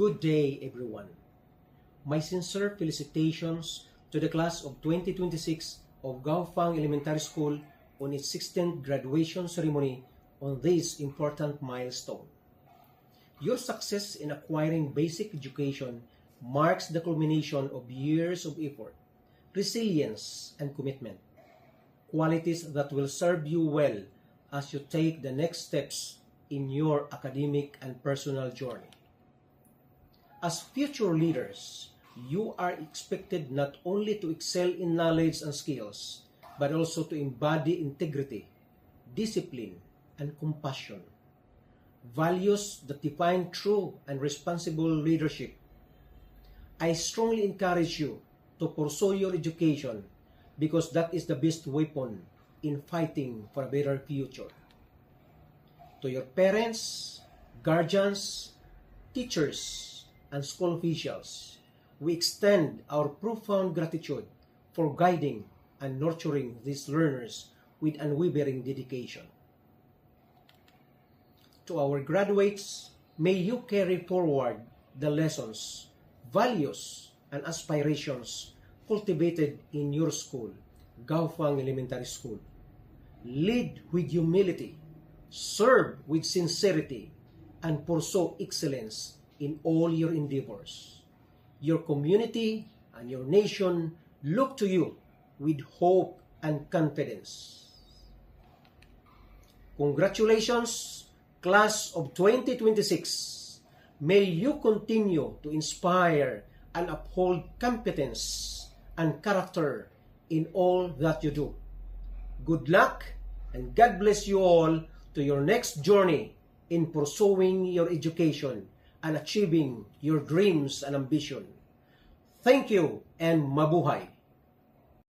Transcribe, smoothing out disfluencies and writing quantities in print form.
Good day, everyone. My sincere felicitations to the class of 2026 of Gaofang Elementary School on its 16th graduation ceremony on this important milestone. Your success in acquiring basic education marks the culmination of years of effort, resilience, and commitment, qualities that will serve you well as you take the next steps in your academic and personal journey. As future leaders, you are expected not only to excel in knowledge and skills, but also to embody integrity, discipline, and compassion, values that define true and responsible leadership. I strongly encourage you to pursue your education because that is the best weapon in fighting for a better future. To your parents, guardians, teachers, and school officials, we extend our profound gratitude for guiding and nurturing these learners with unwavering dedication. To our graduates, may you carry forward the lessons, values, and aspirations cultivated in your school, Gaofang Elementary School. Lead with humility, serve with sincerity, and pursue excellence in all your endeavors. Your community and your nation look to you with hope and confidence. Congratulations, Class of 2026. May you continue to inspire and uphold competence and character in all that you do. Good luck and God bless you all to your next journey in pursuing your education and achieving your dreams and ambition. Thank you and mabuhay!